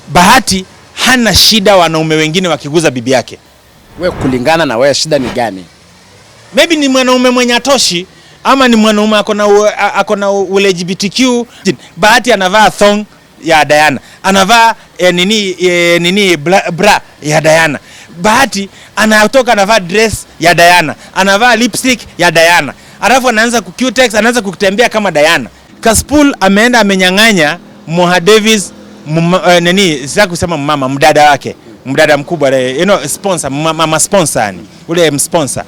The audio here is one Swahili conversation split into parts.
Bahati hana shida wanaume wengine wakiguza bibi yake. Wewe kulingana na wewe shida ni gani? Maybe ni mwanaume mwenye atoshi ama ni mwanaume akona Lgbtq. Bahati anavaa thong ya Diana. Anavaa bra ya Diana. Bahati anatoka anavaa dress ya Diana. Anavaa lipstick ya Diana. Alafu anaanza kucutex, anaanza kutembea kama Diana. Kaspool ameenda amenyang'anya Moha Davis sasa kusema mama mdada wake. Mdada mkubwa sponsor mama sponsor ni. Ule sponsor.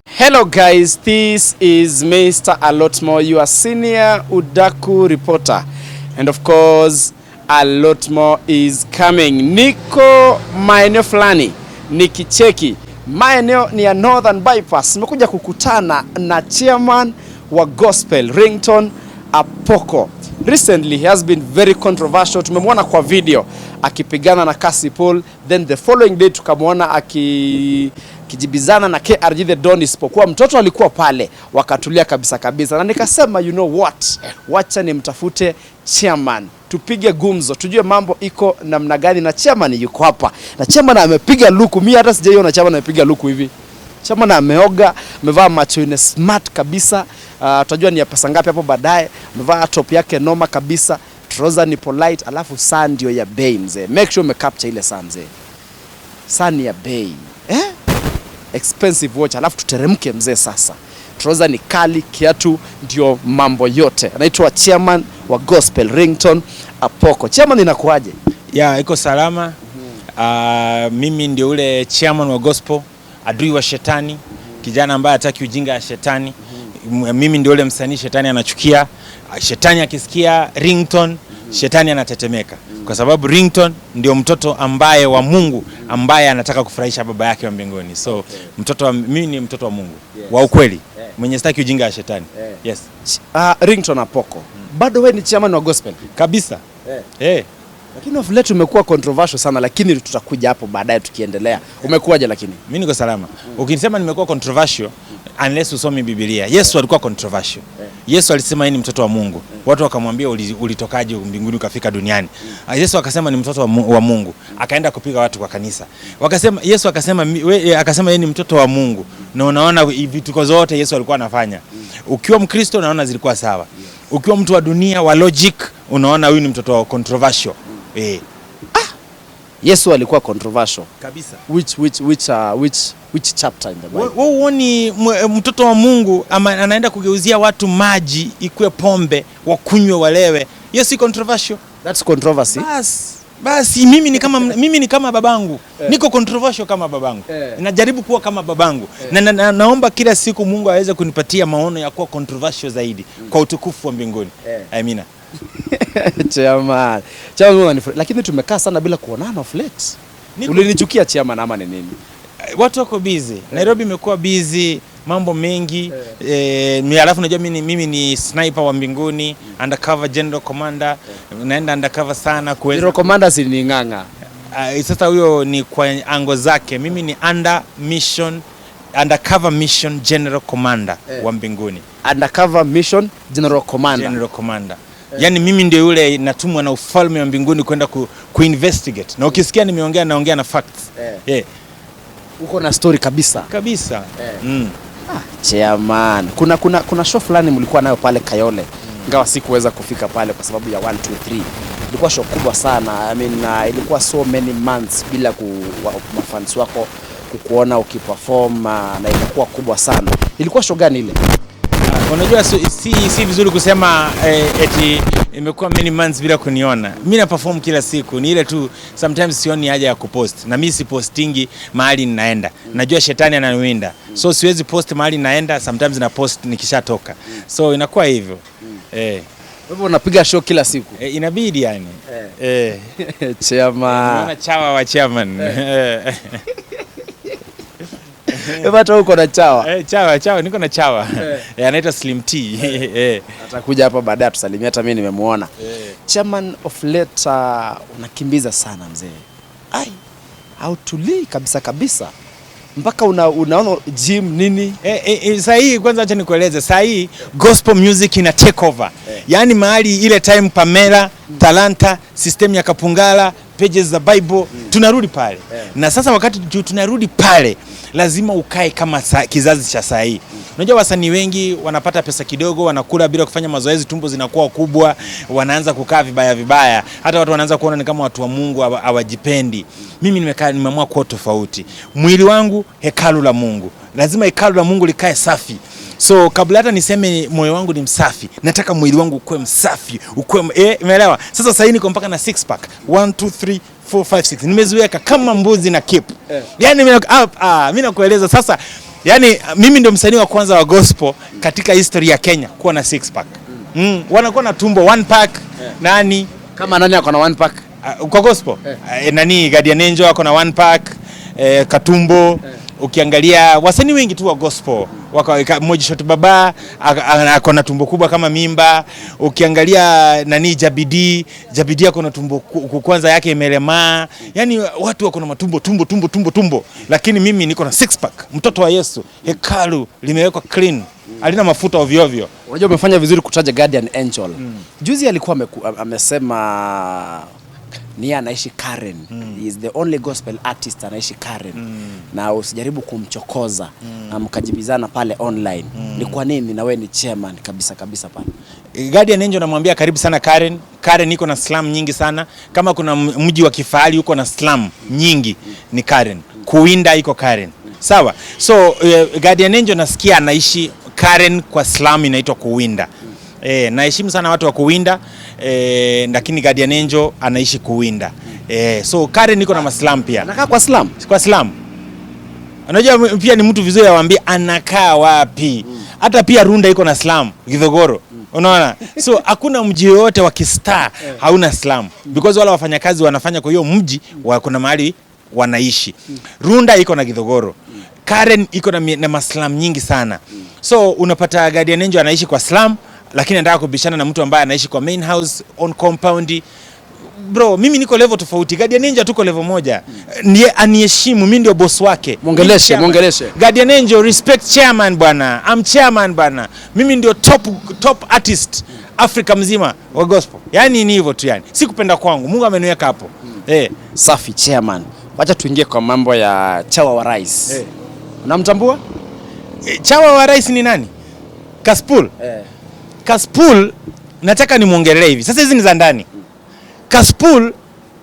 Hello guys, this is Mr. Alotmo, your senior Udaku reporter. And of course, Alotmo is coming. Niko maeneo fulani, nikicheki. Maeneo ni ya Northern Bypass. Nimekuja kukutana na chairman wa gospel, Ringtone Apoko. Recently, he has been very controversial. Tumemwona kwa video akipigana na Cassie Paul. Then the following day tukamwona kijibizana na KRG the Don, isipokuwa mtoto alikuwa pale, wakatulia kabisa kabisa. Na nikasema you know what, wacha nimtafute chairman tupige gumzo, tujue mambo iko namna gani. Na chairman yuko hapa, na chairman amepiga luku. Mimi hata sijaiona chairman amepiga luku hivi. Chairman ameoga, amevaa macho ine smart kabisa. Tutajua ni ya pesa ngapi hapo baadaye. Amevaa top yake noma kabisa, trouser ni polite, alafu saa ndio ya bei mzee. Make sure umecapture ile saa mzee. Saa ni ya bei. Expensive watch, alafu tuteremke mzee sasa. Trouser ni kali, kiatu ndio mambo yote. Anaitwa chairman wa gospel, Ringtone Apoko. Chairman, inakuaje? Iko salama. Mimi ndio ule chairman wa gospel, adui wa shetani, kijana ambaye hataki ujinga ya shetani. Mimi ndio ule msanii shetani anachukia. Shetani akisikia Ringtone, shetani anatetemeka. Kwa sababu Ringtone ndio mtoto ambaye wa Mungu, ambaye anataka kufurahisha baba yake wa mbinguni. So mimi ni mtoto wa Mungu, wa ukweli, mwenye sitaki ujinga ya shetani. Yes. Ringtone Apoko. Bado wewe ni chairman wa gospel? Kabisa. Lakini of late umekuwa controversial sana, lakini tutakuja hapo baadaye tukiendelea. Umekuaje lakini? Mimi niko salama. Ukinisema nimekuwa controversial, unless usome Biblia. Yesu alikuwa controversial. Yesu alisema yeye ni mtoto wa Mungu. Watu wakamwambia ulitokaje mbinguni ukafika duniani? Yesu akasema ni mtoto wa Mungu. Akaenda kupiga watu kwa kanisa. Yesu akasema yeye ni mtoto wa Mungu. Na unaona vitu zote Yesu alikuwa anafanya. Ukiwa Mkristo unaona zilikuwa sawa. Ukiwa mtu wa dunia wa logic unaona huyu ni mtoto wa controversial. Yesu alikuwa controversial kabisa. Which chapter in the Bible? Uoni mtoto wa Mungu anaenda kugeuzia watu maji ikue pombe, wakunywe walewe. Yes, controversial. That's controversy. Basi mimi ni kama babangu. Niko controversial kama babangu. Najaribu kuwa kama babangu. Na naomba kila siku Mungu aweze kunipatia maono ya kuwa controversial zaidi kwa utukufu wa mbinguni. Amina. Chairman, lakini tumekaa sana bila kuonana of late. Ulinichukia chairman ama ni nini? Watu wako busy. Nairobi imekuwa busy, mambo mengi. Alafu unajua mimi ni sniper wa mbinguni, undercover general commander. Naenda undercover sana kuweza. General commander si ni nganga. Sasa huyo ni kwa ango zake. Mimi ni undercover mission general commander wa mbinguni. Undercover mission general commander. General commander. Yani mimi ndio yule natumwa na ufalme wa mbinguni kwenda kuinvestigate. Na ukisikia naongea na facts. Uko na story kabisa. Kabisa. Chairman, kuna show fulani mlikuwa nayo pale Kayole. Ingawa sikuweza kufika pale kwa sababu ya 1 2 3. Ilikuwa show kubwa sana. Ilikuwa so many months bila mafans wako kukuona ukiperform, na ilikuwa kubwa sana. Ilikuwa show gani ile? Unajua si vizuri kusema eti imekuwa many months bila kuniona. Mimi na perform kila siku. Ni ile tu sometimes sioni haja ya kupost. Na mimi si postingi mahali ninaenda. Najua shetani ananiwinda. So siwezi post mahali naenda, sometimes na post nikishatoka. So inakuwa hivyo. Wewe unapiga show kila siku? Inabidi yani. Chairman. Unaona chawa wa chairman. Hata uko na chawa? Chawa, niko na chawa. Anaitwa Slim T. Atakuja hapa baadaye tusalimia, hata mimi nimemuona. Chairman, of late unakimbiza sana mzee. Hautulii kabisa. mpaka unaona gym nini. Saa hii kwanza acha nikueleze, saa hii gospel music ina take over. Yaani mahali ile time Pamela, Talanta, system ya Kapungala, pages za Bible, tunarudi pale. Na sasa wakati tunarudi pale, lazima ukae kama kizazi cha saa hii. Unajua wasanii wengi wanapata pesa kidogo, wanakula bila kufanya mazoezi, tumbo zinakuwa kubwa, wanaanza kukaa vibaya. Hata watu wanaanza kuona ni kama watu wa Mungu hawajipendi. Mimi nimeamua kuwa tofauti. Mwili wangu hekalu la Mungu. Lazima hekalu la Mungu likae safi. So kabla hata niseme moyo wangu ni msafi, nataka mwili wangu ukue msafi, umeelewa? Sasa niko mpaka na 6 pack. 1 2 3 4 5 6. Nimeziweka kama mbuzi na kip. Yaani mimi nakueleza sasa, yaani mimi ndio msanii wa kwanza wa gospel katika history ya Kenya kuwa na 6 pack. Wanakuwa na tumbo 1 pack. Nani? Kama nani ako na 1 pack? Kwa gospel. Nani? Guardian Angel ako na 1 pack. Katumbo. Ukiangalia wasanii wengi tu wa gospel, Moji Shot Baba ako na tumbo kubwa kama mimba. Ukiangalia nani? Jabidi ako na tumbo kwanza yake imelemaa. Yaani watu wako na matumbo tumbo. Lakini mimi niko na 6 pack. Mtoto wa Yesu, hekalu limewekwa clean. Alina mafuta ovyo. Unajua umefanya vizuri kutaja Guardian Angel. Juzi alikuwa amesema ni anaishi Karen. He is the only gospel artist anaishi Karen. Na usijaribu kumchokoza na mkajibizana pale online. Ni kwa nini na wewe ni chairman kabisa pale? Guardian Angel namwambia karibu sana Karen. Karen iko na slum nyingi sana. Kama kuna mji wa kifahari uko na slum nyingi ni Karen. Kuwinda iko Karen. Sawa? So Guardian Angel nasikia anaishi Karen kwa slum inaitwa Kuwinda. Naheshimu sana watu wa Kuwinda, lakini Guardian Angel anaishi Kuwinda. So Karen niko na maslam pia. Anakaa kwa slum? Kwa slum. Unajua pia ni mtu vizuri awaambie anakaa wapi. Hata pia Runda iko na slum, Githogoro. Unaona? So hakuna mji yote wa kistar hauna slum, because wale wafanyakazi wanafanya kwa hiyo mji kuna mahali wanaishi. Runda iko na Githogoro. Karen iko na maslam nyingi sana. So unapata Guardian Angel anaishi kwa slum, lakini anataka kubishana na mtu ambaye anaishi kwa main house on compound. Bro, mimi niko level tofauti. Guardian Angel tuko level moja. Ndiye aniheshimu, mimi ndio boss wake. Mongeleshe. Guardian Angel, respect chairman bwana. I'm chairman bwana. Mimi ndio top artist Afrika mzima wa gospel. Yaani ni hivyo tu yani. Sikupenda kwangu. Mungu ameniweka hapo. Safi chairman. Wacha tuingie kwa mambo ya chawa wa rais. Unamtambua? Chawa wa rais ni nani? Kaspul. Kaspul nataka nimuongelee hivi. Sasa hizi ni za ndani. Kaspul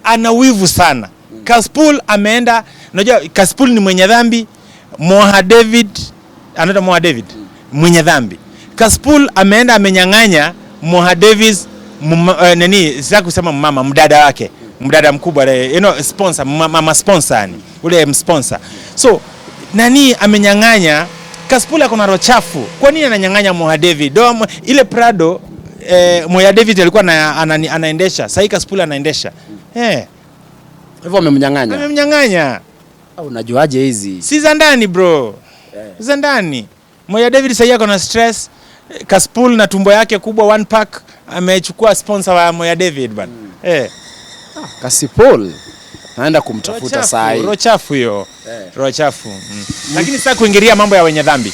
ana wivu sana. Kaspul ameenda, unajua Kaspul ni mwenye dhambi. Moha David mwenye dhambi. Kaspul ameenda amenyang'anya Moha Davis sitaki kusema mama, mdada mkubwa, sponsor, mama sponsor ni ule sponsor. So amenyang'anya Kaspul ako na roho chafu. Kwa nini ananyang'anya Moha David? Ile Prado Moha David alikuwa anaendesha. Sasa Kaspul anaendesha. Hivyo amemnyang'anya. Unajuaje hizi? Si za ndani bro. Za ndani. Moha David sasa yako na stress. Kaspul na tumbo yake kubwa 1 pack amechukua sponsor wa Moha David bana. Kaspul naenda kumtafuta saa hii. Roho chafu hiyo. Roho chafu. Lakini sasa kuingilia mambo ya wenye dhambi.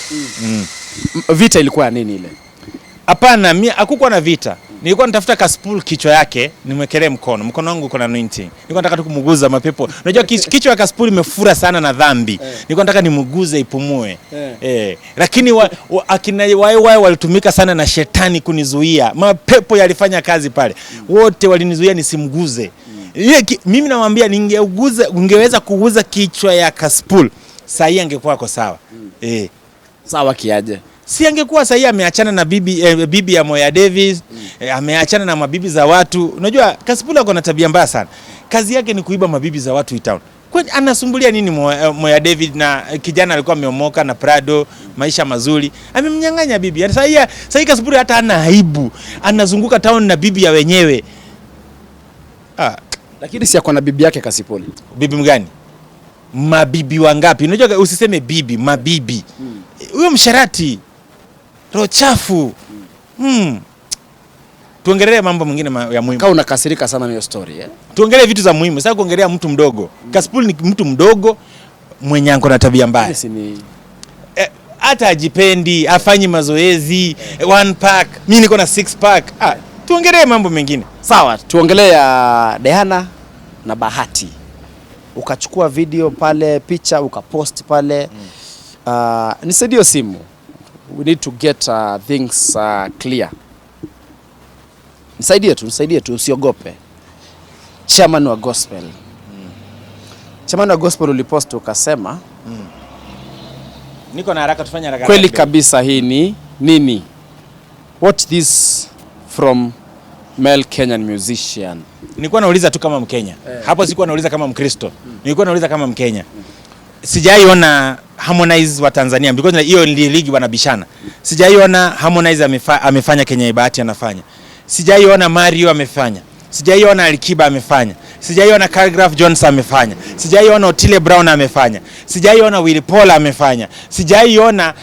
Vita ilikuwa nini ile? Hapana, hakukuwa na vita. Nilikuwa natafuta Kaspul kichwa yake, nimwekelee mkono wangu uko na anointing. Nilikuwa nataka tu kumuguza mapepo. Unajua kichwa ya Kaspul imefura sana na dhambi. Nilikuwa nataka nimuguze ipumue. Lakini akina wao walitumika sana na shetani kunizuia. Mapepo yalifanya kazi pale. Wote walinizuia nisimguze. Mimi nawaambia ningeweza kuguza kichwa ya Kaspul, saa hii angekuwa kwa sawa. Sawa kiaje? Si angekuwa sasa ameachana na bibi ya Moha Davis, ameachana na mabibi za watu. Unajua Kaspul ako na tabia mbaya sana. Kazi yake ni kuiba mabibi za watu town. Kwani anasumbulia nini Moha David? Na kijana alikuwa ameomoka na Prado, maisha mazuri. Amemnyang'anya bibi. Sasa Kaspul hata hana aibu. Anazunguka town na bibi ya wenyewe. Lakini si ako na bibi yake Kaspul. Bibi mgani? Mabibi wangapi? Unajua usiseme bibi, mabibi. Huyo msharati. Roho chafu. Tuongelee mambo mengine ya muhimu. Kama unakasirika sana na hiyo story, Tuongelee vitu za muhimu. Sasa kuongelea mtu mdogo. Kaspul ni mtu mdogo. mwenye ako na tabia mbaya. Hata ajipendi, afanyi mazoezi, 1 pack, mimi niko na 6 pack. Tuongelee mambo mengine. Sawa, tuongelee ya Diana na Bahati. Ukachukua video pale, picha ukapost pale. Nisaidie simu. We need to get things clear. Nisaidie tu, usiogope. Chairman wa gospel. Chairman wa gospel ulipost ukasema, niko na haraka, tufanye haraka. Kweli kabisa, hii ni nini? Watch this from male Kenyan musician. Nilikuwa nauliza tu kama Mkenya. Hapo sikuwa nauliza kama Mkristo. Nilikuwa nauliza kama Mkenya. Sijaiona Harmonize wa Tanzania because hiyo ligi wanabishana. Sijaiona Harmonize amefanya Kenya Bahati anafanya. Sijaiona Mario amefanya. Sijaiona Alikiba amefanya. Sijaiona Calgraph Jones amefanya. Sijaiona Otile Brown amefanya. Sijaiona Willy Paul amefanya. Sijaiona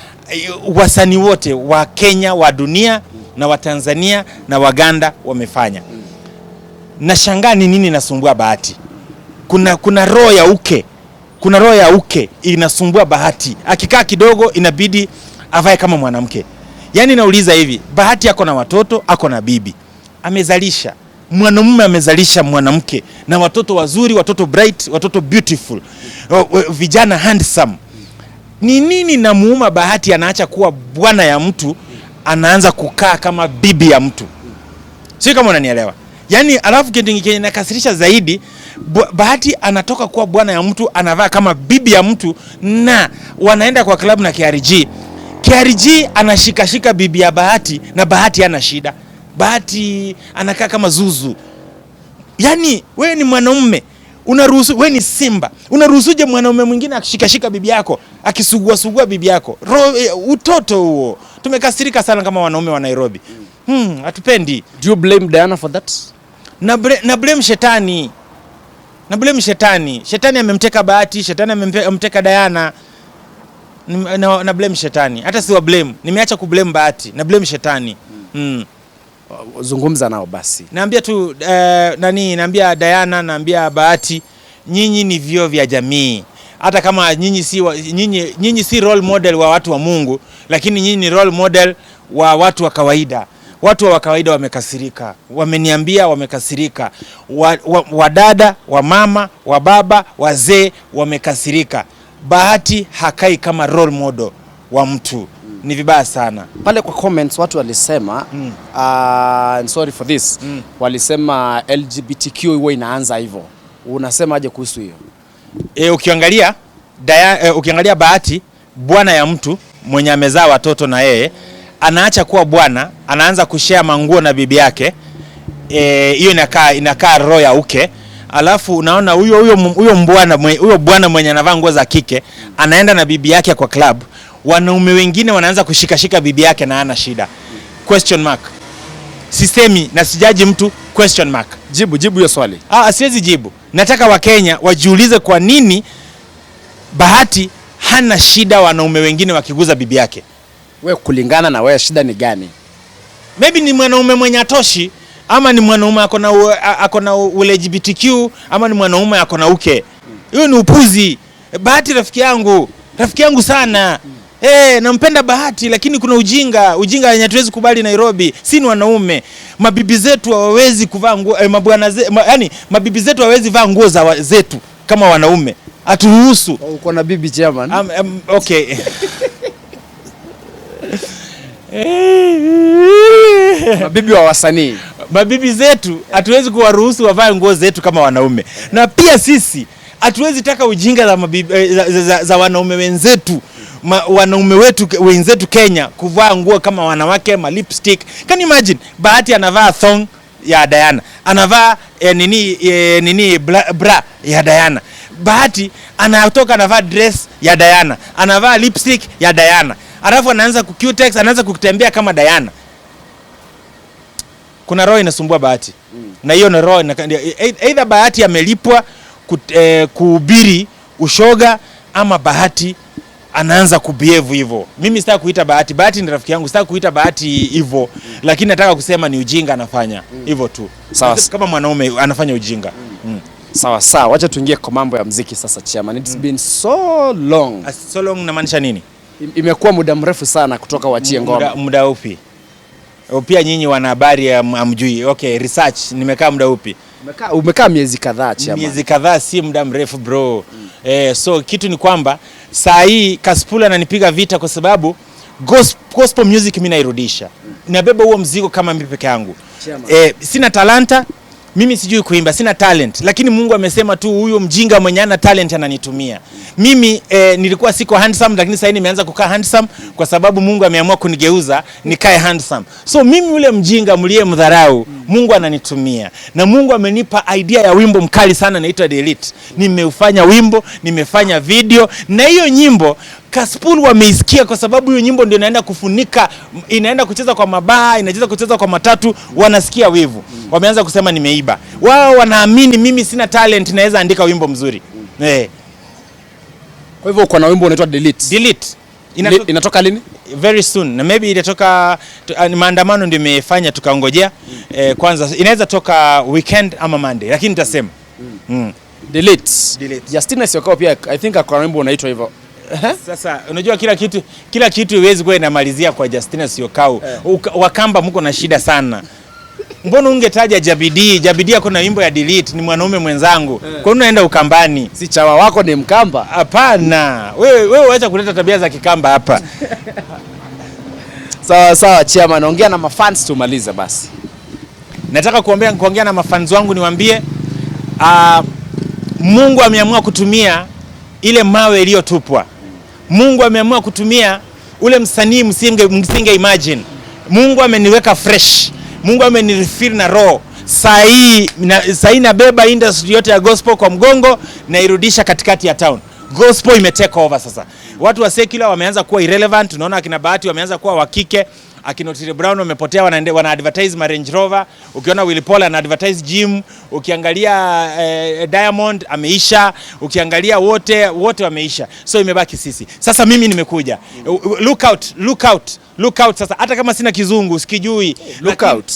wasanii wote wa Kenya, wa dunia na wa Tanzania na Waganda wamefanya. Nashangaa ni nini nasumbua Bahati. Kuna roho ya uke. Kuna roho ya uke inasumbua Bahati. Akikaa kidogo inabidi avae kama mwanamke. Yaani nauliza hivi, Bahati ako na watoto, ako na bibi. Amezalisha. Mwanamume amezalisha mwanamke na watoto wazuri, watoto bright, watoto beautiful. Vijana handsome. Ni nini namuuma Bahati anaacha kuwa bwana ya mtu, anaanza kukaa kama bibi ya mtu? Sio kama unanielewa. Yaani alafu kitu nakasirisha zaidi, Bahati anatoka kuwa bwana ya mtu, anavaa kama bibi ya mtu, na wanaenda kwa club na KRG. KRG anashikashika bibi ya Bahati na Bahati hana shida. Bahati anakaa kama zuzu. Yaani wewe ni mwanaume, unaruhusu, wewe ni simba, unaruhusuje mwanaume mwingine akishikashika bibi yako, akisugua bibi yako? Utoto huo. Tumekasirika sana kama wanaume wa Nairobi. Hatupendi. Do you blame Diana for that? Na blame shetani. Na blame shetani. Shetani amemteka Bahati, shetani amemteka Diana. Na blame shetani. Hata si wa blame. Nimeacha ku blame Bahati. Na blame shetani. Zungumza nao basi. Naambia tu naambia Diana, naambia Bahati, nyinyi ni vioo vya jamii. Hata kama nyinyi si role model wa watu wa Mungu, lakini nyinyi ni role model wa watu wa kawaida. Watu wa kawaida wamekasirika. Wameniambia wamekasirika. Wadada, wa mama, wa baba, wazee wamekasirika. Bahati hakai kama role model wa mtu. Ni vibaya sana. Pale kwa comments watu walisema sorry for this. Walisema LGBTQ huwa inaanza hivyo. Unasema aje kuhusu hiyo? Ukiangalia Bahati, bwana ya mtu mwenye amezaa watoto na yeye, anaacha kuwa bwana, anaanza kushare manguo na bibi yake. Hiyo inakaa roho ya uke. Alafu unaona huyo bwana mwenye anavaa nguo za kike anaenda na bibi yake kwa club. Wanaume wengine wanaanza kushikashika bibi yake na hana shida. Question mark. Sisemi na sijaji mtu, question mark. Jibu hiyo swali. Siwezi jibu. Nataka Wakenya wajiulize kwa nini Bahati hana shida wanaume wengine wakiguza bibi yake. Wewe kulingana na wewe shida ni gani? Maybe ni mwanaume mwenye atoshi, ama ni mwanaume ako na LGBTQ, ama ni mwanaume ako na uke. Hiyo ni upuzi. Bahati rafiki yangu sana. Nampenda Bahati, lakini kuna ujinga yenye hatuwezi kubali Nairobi. Si ni wanaume. Mabibi zetu hawawezi kuvaa nguo, yani mabibi zetu hawawezi vaa nguo za zetu kama wanaume. Aturuhusu. Uko na bibi chairman? Okay. Mabibi wa wasanii. Mabibi zetu hatuwezi kuwaruhusu wavae nguo zetu kama wanaume. Na pia sisi hatuwezi taka ujinga za mabibi za wanaume wenzetu. Wanaume wenzetu Kenya kuvaa nguo kama wanawake, lipstick. Can you imagine? Bahati anavaa thong ya Diana. Anavaa bra ya Diana. Bahati anatoka anavaa dress ya Diana. Anavaa lipstick ya Diana. Alafu anaanza kucutex, anaanza kutembea kama Diana. Kuna roho inasumbua Bahati. Na hiyo ni roho either Bahati amelipwa kuhubiri ushoga, ama Bahati anaanza kubehave hivyo. Mimi sitaki kuita Bahati. Bahati ni rafiki yangu. Sitaki kuita Bahati hivyo. Lakini nataka kusema ni ujinga anafanya. Hivyo tu. Sawa. Kama mwanaume anafanya ujinga. Sawa sawa, wacha tuingie kwa mambo ya muziki sasa chairman. It's been so long. So long namaanisha nini? Imekuwa muda mrefu sana kutoka wachie ngoma. Muda upi? Pia nyinyi wana habari amjui. Okay, research nimekaa muda upi? Umekaa miezi kadhaa chairman. Miezi kadhaa si muda mrefu bro. So kitu ni kwamba saa hii Kasipul ananipiga vita kwa sababu gospel music mimi nairudisha. Nabeba huo mzigo kama mimi peke yangu. Sina talanta, mimi sijui kuimba, sina talent, lakini Mungu amesema tu huyo mjinga mwenye ana talent ananitumia. Mimi nilikuwa siko handsome, lakini sasa nimeanza kukaa handsome kwa sababu Mungu ameamua kunigeuza nikae handsome. So mimi yule mjinga mlie mdharau, Mungu ananitumia. Na Mungu amenipa idea ya wimbo mkali sana unaitwa Delete. Nimeufanya wimbo, nimefanya video, na hiyo nyimbo Kasipul wameisikia kwa sababu hiyo nyimbo ndio inaenda kufunika, inaenda kucheza kwa mabaa, inacheza kucheza kwa matatu, wanasikia wivu. Wameanza kusema nimeiba. Wao wanaamini mimi sina talent, naweza andika wimbo mzuri. Kwa hivyo uko na wimbo unaitwa Delete. Delete. Inatoka lini? Very soon. Na maybe itatoka maandamano ndio imefanya tukaongojea. Kwanza inaweza toka weekend ama Monday, lakini nitasema. Delete. Justina Siokao pia I think akona wimbo unaitwa hivyo. Sasa unajua kila kitu iwezi kwa inamalizia kwa Justina Siokao. Wakamba mko na shida sana. Mbona ungetaja Jabidi? Jabidi yako na wimbo ya Delete, ni mwanaume mwenzangu. Kwa nini unaenda Ukambani? Si chawa wako ni Mkamba? Hapana. Wewe waacha kuleta tabia za Kikamba hapa. Sawa chairman, ongea na mafans tumalize basi. Nataka kuongea na mafans wangu niwaambie Mungu ameamua kutumia ile mawe iliyotupwa. Mungu ameamua kutumia ule msanii msinge imagine. Mungu ameniweka fresh. Mungu amenirefill na roho. Saa hii nabeba industry yote ya gospel kwa mgongo na irudisha katikati ya town. Gospel imetake over sasa. Watu wa secular wameanza kuwa irrelevant. Tunaona akina Bahati wameanza kuwa wakike. Akina Otile Brown wamepotea, wana advertise ma Range Rover. Ukiona Willy Paul ana advertise gym, ukiangalia Diamond ameisha, ukiangalia wote wameisha. So imebaki sisi. Sasa mimi nimekuja. Look out sasa, hata kama sina kizungu sikijui. Look out.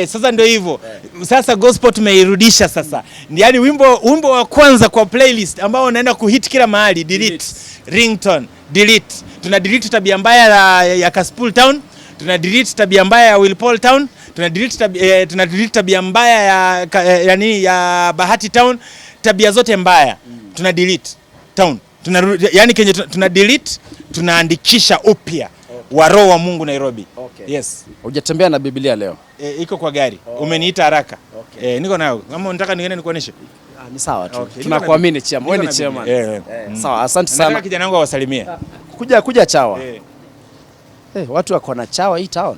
Sasa ndio hivyo. Sasa gospel tumeirudisha sasa. Yaani wimbo wa kwanza kwa playlist ambao unaenda kuhit kila mahali, Delete. Ringtone, Delete. Tuna delete tabia mbaya ya Kasipul Town. Tuna delete tabia mbaya ya Willy Paul Town, tuna delete tabia mbaya ya Bahati Town, tabia zote mbaya. Tuna delete town. Tuna delete, tunaandikisha upya wa roho wa Mungu Nairobi. Yes. Hujatembea na Biblia leo? Iko kwa gari. Umeniita haraka. Niko nayo. Kama unataka niende nikuoneshe. Ni sawa tu. Tunakuamini chairman. Wewe ni chairman. Sawa, asante sana. Nataka kijana wangu awasalimie. Kuja chawa. Watu wako na chawa hii town.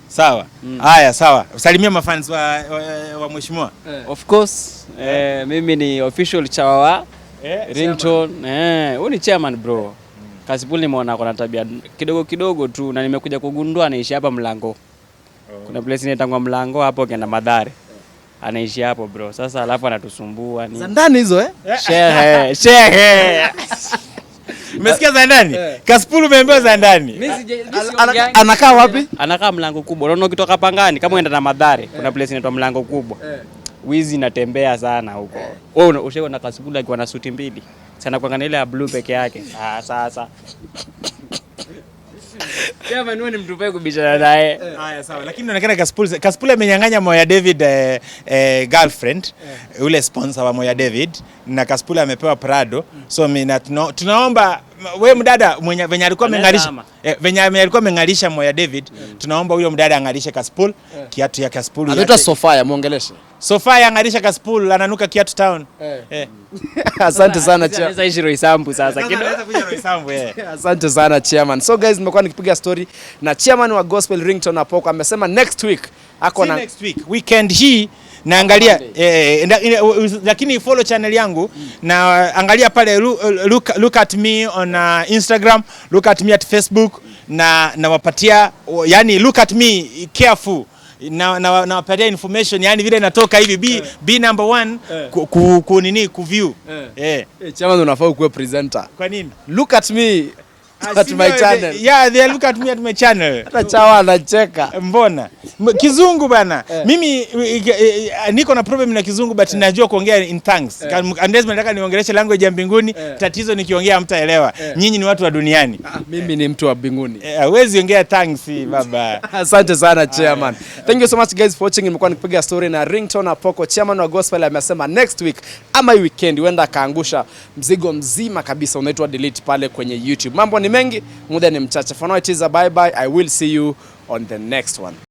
Sawa. Haya, sawa. Salimia mafans wa mheshimiwa. Of course. Mimi ni official chawa wa Ringtone. Huyu ni chairman bro. Kasipul nimeona kuna tabia kidogo tu, na nimekuja kugundua anaishi hapa Mlango. Kuna place inaitwa Mlango hapo kenda Madhare. Anaishi hapo bro. Sasa alafu anatusumbua ni. Za ndani hizo Shehe. Umesikia za ndani? Kasipul umeambiwa za ndani. Anakaa wapi? Anakaa Mlango kubwa. Unaona ukitoka Pangani kama unaenda na Madhare, kuna place inaitwa Mlango kubwa. Wizi natembea sana huko. Wewe ushaona Kasipul akiwa na suti mbili. Sana kuangalia ile ya blue peke yake. Sasa. Kama ni mtu peke kubishana naye. Haya sawa, lakini inaonekana Kasipul amenyang'anya Moya David girlfriend, ule sponsor wa Moya David, na Kasipul amepewa Prado. So tunaomba wewe mdada venye alikuwa ameng'alisha Moya David, tunaomba huyo mdada ang'alishe Kasipul, kiatu ya Kasipul. Anaitwa Sofia, muongeleshe. Sofia ang'alisha Kasipul, ananuka kiatu town. Asante sana chairman. Sasa ishi Roysambu sasa kidogo. Asante sana chairman. So guys, nimekuwa nikipiga story na chairman wa Gospel Ringtone hapo, amesema next week ako na next week weekend hii naangalia lakini follow channel yangu na angalia pale look at me on Instagram, look at me at Facebook, na wapatia yani look at me careful na wapatia information yani vile inatoka hivi be number 1 ku view. Chairman unafaa kuwa presenter. Kwa nini? Look at me at my channel. Yeah, they look at me at my channel. Hata chawa anacheka. Mbona? Kizungu bana. Mimi niko na problem na Kizungu but najua kuongea in thanks. Unless nataka niongeleshe language ya mbinguni, tatizo nikiongea mtaelewa. Nyinyi ni watu wa duniani. Mimi ni mtu wa mbinguni. Huwezi ongea thanks baba. Asante sana chairman. Thank you so much guys for watching. Nimekuwa nikipiga story na Ringtone Apoko, chairman wa gospel. Amesema next week ama weekend huenda kaangusha mzigo mzima kabisa unaitwa delete pale kwenye YouTube. Mambo ni mengi, muda ni mchache. For now it is a bye bye. I will see you on the next one.